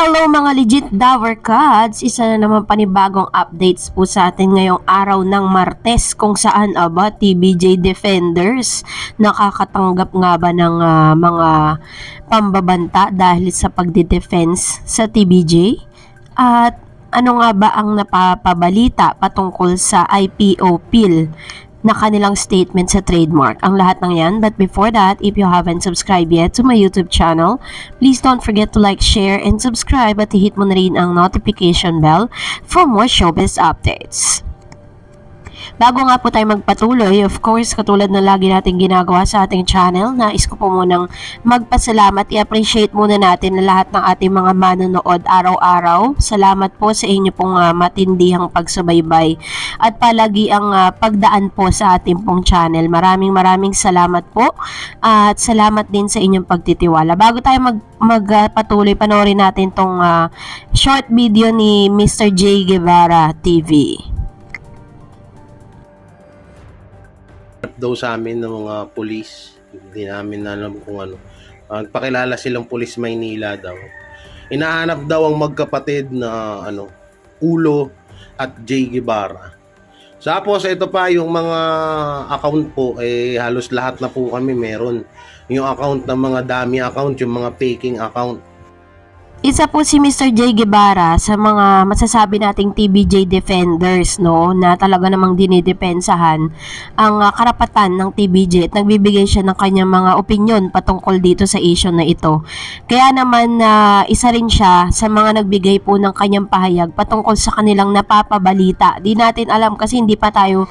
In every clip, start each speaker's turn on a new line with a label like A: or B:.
A: Hello mga legit Dower Cats! Isa na naman panibagong updates po sa atin ngayong araw ng Martes kung saan TBJ Defenders nakakatanggap nga ba ng mga pambabanta dahil sa pagdidefense sa TBJ? At ano nga ba ang napapabalita patungkol sa IPO PIL na kanilang statement sa trademark? Ang lahat ng yan. But before that, if you haven't subscribed yet to my YouTube channel, please don't forget to like, share, and subscribe at hit mo na rin ang notification bell for more showbiz updates. Bago nga po tayo magpatuloy, of course, katulad na lagi natin ginagawa sa ating channel, nais ko po munang magpasalamat, i-appreciate muna natin na lahat ng ating mga manonood araw-araw. Salamat po sa inyo pong matindihang pagsubaybay at palagi ang pagdaan po sa ating pong channel. Maraming salamat po at salamat din sa inyong pagtitiwala. Bago tayo magpatuloy, panoorin natin tong short video ni Mr. J. Guevara TV.
B: Daw sa amin ng mga pulis, hindi namin alam kung ano. Nagpakilala silang pulis Maynila daw. Inahanap daw ang magkapatid na Ulo at J. Guevara. Tapos ito pa yung mga account po, halos lahat na po kami meron. Yung account ng mga dummy account, yung mga faking account.
A: Isa po si Mr. J. Guevara sa mga masasabi nating TBJ defenders, no, na talaga namang dinidepensahan ang karapatan ng TBJ at nagbibigay siya ng kanyang mga opinyon patungkol dito sa issue na ito. Kaya naman isa rin siya sa mga nagbigay po ng kanyang pahayag patungkol sa kanilang napapabalita. Di natin alam kasi hindi pa tayo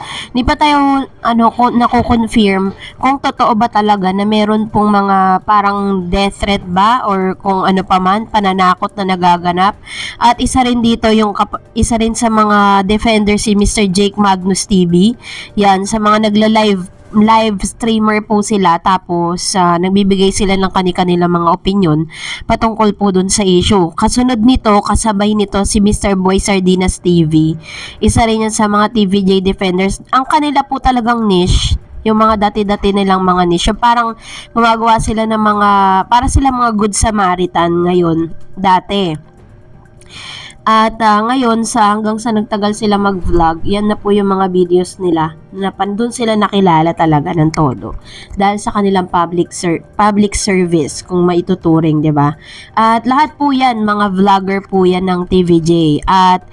A: nako-confirm kung totoo ba talaga na meron pong mga parang death threat ba or kung ano pa man, pananakot na nagaganap. At isa rin dito yung isa rin sa mga defender si Mr. Jake Magnus TV. Yan, sa mga live streamer po sila, tapos nagbibigay sila ng kanilang mga opinion patungkol po dun sa issue. Kasunod nito, kasabay nito si Mr. Boy Sardinas TV. Isa rin yan sa mga TVJ defenders. Ang kanila po talagang niche, yung mga dati-dati nilang mga niche, parang gumagawa sila ng mga, para sila mga good Samaritan ngayon, dati. At ngayon, hanggang sa nagtagal sila mag-vlog, yan na po yung mga videos nila, na doon sila nakilala talaga ng todo. Dahil sa kanilang public service, kung maituturing, di ba? At lahat po yan, mga vlogger po yan ng TVJ. At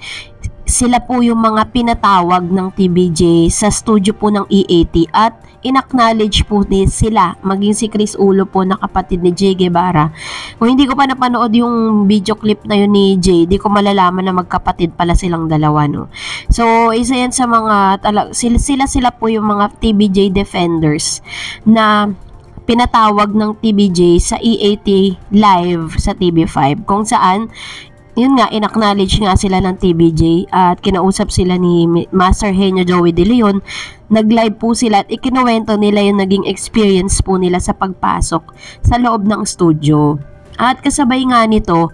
A: sila po yung mga pinatawag ng TBJ sa studio po ng EAT at in-acknowledge po sila, maging si Chris Ulo po na kapatid ni J. Guevara. Kung hindi ko pa napanood yung video clip na yun ni J, di ko malalaman na magkapatid pala silang dalawa, no? So, isa yan sa mga, sila po yung mga TBJ defenders na pinatawag ng TBJ sa EAT live sa TV5, kung saan yun nga, in-acknowledge nga sila ng TBJ at kinausap sila ni Master Henyo Joey De Leon. Nag-live po sila at ikinuwento nila yung naging experience po nila sa pagpasok sa loob ng studio. At kasabay nga nito,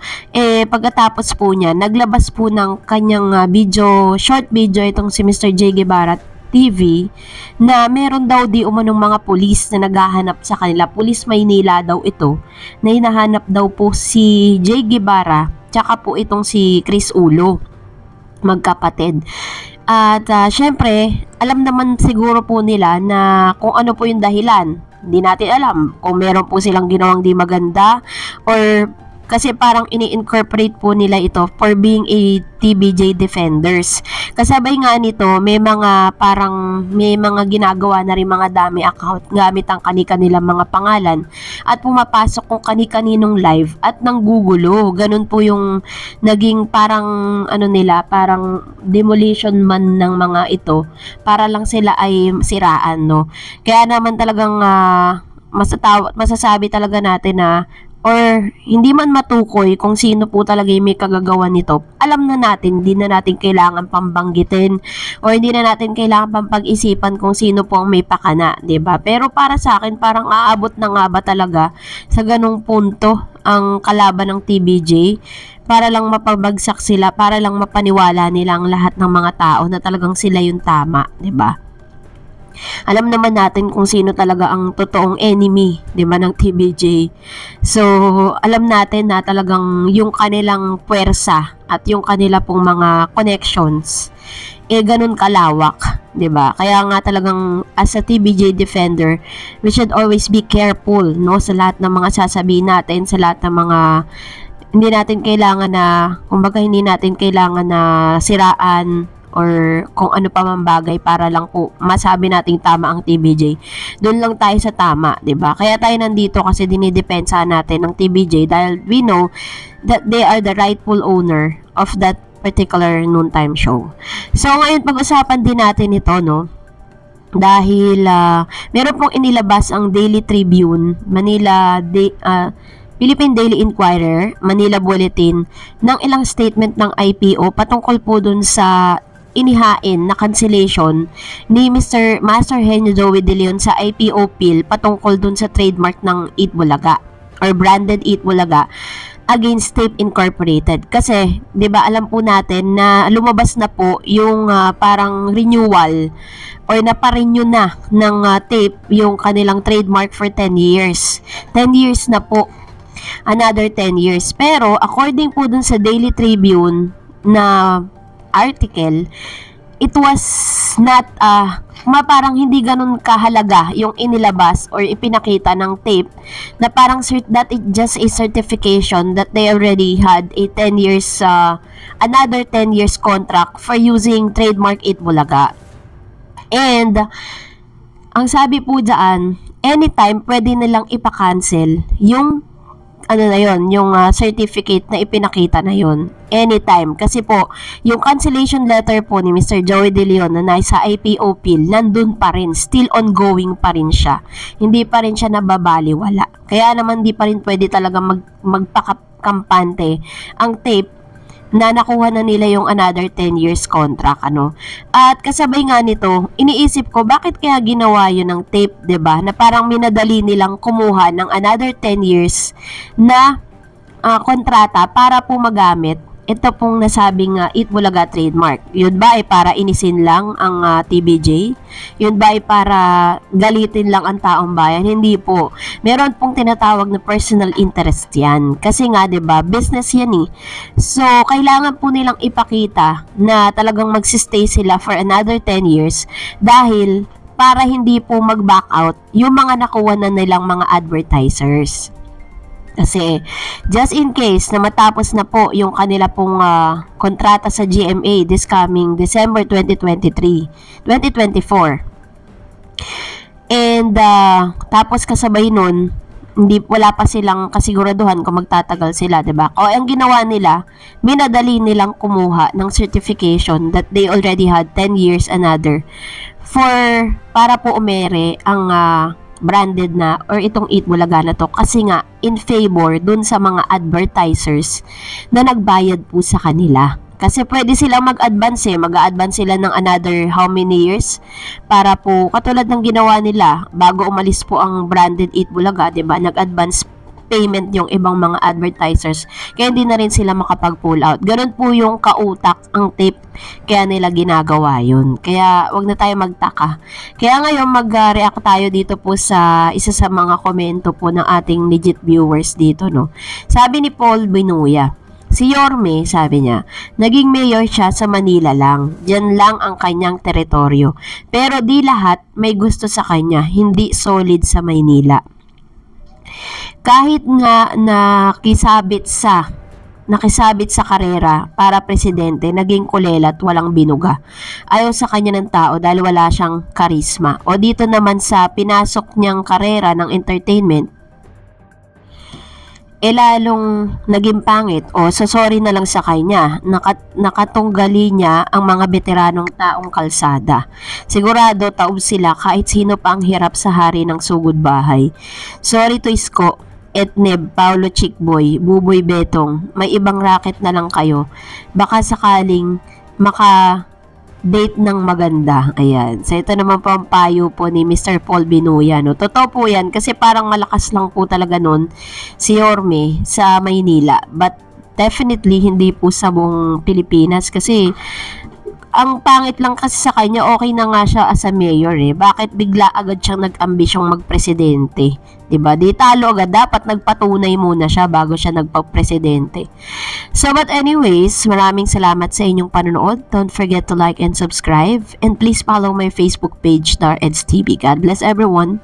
A: pagkatapos po niya, naglabas po ng kanyang short video itong si Mr. J. Guevara TV, na meron daw di umanong mga pulis na naghahanap sa kanila. Pulis Maynila daw ito, na hinahanap daw po si J. Guevara tsaka po itong si Chris Ulo, magkapatid. At syempre, alam naman siguro po nila na kung ano po yung dahilan. Hindi natin alam kung meron po silang ginawang di maganda or kasi parang ini-incorporate po nila ito for being a TBJ defenders. Kasabay nga nito, may mga ginagawa na rin mga dummy account gamit ang kanilang mga pangalan at pumapasok kung kani-kaninong live at nanggugulo. Ganun po yung naging parang parang demolition man ng mga ito para lang sila ay siraan, no? Kaya naman talagang masasabi talaga natin na or hindi man matukoy kung sino po talaga yung may kagagawa nito. Alam na natin, hindi na natin kailangan pambanggitin o hindi na natin kailangan pang pag-isipan kung sino po ang may pakana, 'di ba? Pero para sa akin, parang aabot na nga ba talaga sa ganung punto ang kalaban ng TBJ para lang mapabagsak sila, para lang mapaniwala nila ang lahat ng mga tao na talagang sila yung tama, 'di ba? Alam naman natin kung sino talaga ang totoong enemy, 'di ba, ng TVJ. So, alam natin na talagang yung kanilang puwersa at yung kanila pong mga connections ganun kalawak, 'di ba? Kaya nga talagang as a TVJ defender, we should always be careful, no, sa lahat ng mga sasabihin natin, sa lahat ng mga hindi natin kailangan na, kumbaga hindi natin kailangan na siraan or kung ano pa man bagay para lang po masabi nating tama ang TVJ. Doon lang tayo sa tama, 'di ba? Kaya tayo nandito kasi dinidepensa natin ng TVJ dahil we know that they are the rightful owner of that particular noontime show. So ngayon pag-usapan din natin ito, no? Dahil meron pong inilabas ang Daily Tribune, Philippine Daily Inquirer, Manila Bulletin ng ilang statement ng IPO patungkol po dun sa inihain na cancellation ni Mr. Master Henyo Joey De Leon sa IPO PIL patungkol dun sa trademark ng Eat Bulaga or branded Eat Bulaga against Tape Incorporated. Kasi, 'di ba, alam po natin na lumabas na po yung parang renewal or naparenew na ng Tape yung kanilang trademark for 10 years. 10 years na po. Another 10 years. Pero, according po dun sa Daily Tribune na article, it was not parang hindi ganun kahalaga yung inilabas or ipinakita ng Tape na parang that it just a certification that they already had a 10 years another 10 years contract for using trademark Eat Bulaga. And ang sabi po dyan, anytime pwede nilang ipa-cancel yung yung certificate na ipinakita na yun. Anytime. Kasi po, yung cancellation letter po ni Mr. Joey De Leon na nasa IPO PIL, nandun pa rin. Still ongoing pa rin siya. Hindi pa rin siya nababaliwala. Kaya naman di pa rin pwede talaga magpakampante ang Tape na nakuha na nila yung another 10 years contract, ano. At kasabay nga nito, iniisip ko bakit kaya ginawa yun ng Tape, 'di ba? Na parang minadali nilang kumuha ng another 10 years na kontrata para po magamit ito pong nasabing Eat Bulaga trademark. Yun ba ay para inisin lang ang TVJ? Yun ba ay para galitin lang ang taong bayan? Hindi po. Meron pong tinatawag na personal interest yan. Kasi nga, 'di ba, business yan eh. So, kailangan po nilang ipakita na talagang magsistay sila for another 10 years dahil para hindi po mag-back out yung mga nakuha na nilang mga advertisers. Kasi, just in case na matapos na po yung kanila pong kontrata sa GMA this coming December 2024. And, tapos kasabay nun, wala pa silang kasiguraduhan kung magtatagal sila, 'di ba? O ang ginawa nila, minadali nilang kumuha ng certification that they already had 10 years another para po umere ang branded na or itong Eat Bulaga na to kasi nga in favor dun sa mga advertisers na nagbayad po sa kanila. Kasi pwede silang mag-advance mag-a-advance sila ng another how many years para po katulad ng ginawa nila bago umalis po ang branded Eat Bulaga, 'di ba? Nag-advance payment yung ibang mga advertisers. Kaya hindi na rin sila makapag-pull out. Ganun po yung kautak ang Tape. Kaya nila ginagawa yun. Kaya wag na tayo magtaka. Kaya ngayon mag-react tayo dito po sa isa sa mga komento po ng ating legit viewers dito, no. Sabi ni Paul Binuya, si Yorme, sabi niya, naging mayor siya sa Manila lang. Diyan lang ang kanyang teritoryo. Pero di lahat may gusto sa kanya. Hindi solid sa Maynila. Kahit nga nakisabit sa karera para presidente, naging kulela at walang binuga. Ayaw sa kanya ng tao dahil wala siyang karisma. O dito naman sa pinasok niyang karera ng entertainment, lalong naging pangit o sorry na lang sa kanya, nakatunggali niya ang mga veteranong taong kalsada. Sigurado taob sila kahit sino pa ang hirap sa hari ng sugod bahay. Sorry to Isko, Etneb, Paulo Chickboy, Buboy Betong, may ibang racket na lang kayo. Baka sakaling maka-date ng maganda. Ayan. So, ito naman po ang payo po ni Mr. Paul Binuya. No? Totoo po yan kasi parang malakas lang po talaga nun si Yorme sa Maynila. But definitely hindi po sa buong Pilipinas kasi ang pangit lang kasi sa kanya, okay na nga siya as a mayor eh. Bakit bigla agad siyang nag-ambisyong magpresidente? 'Di ba? Di talo agad, dapat nagpatunay muna siya bago siya nagpa-presidente. So but anyways, maraming salamat sa inyong panonood. Don't forget to like and subscribe, and please follow my Facebook page, Dar Eds TV. God bless everyone.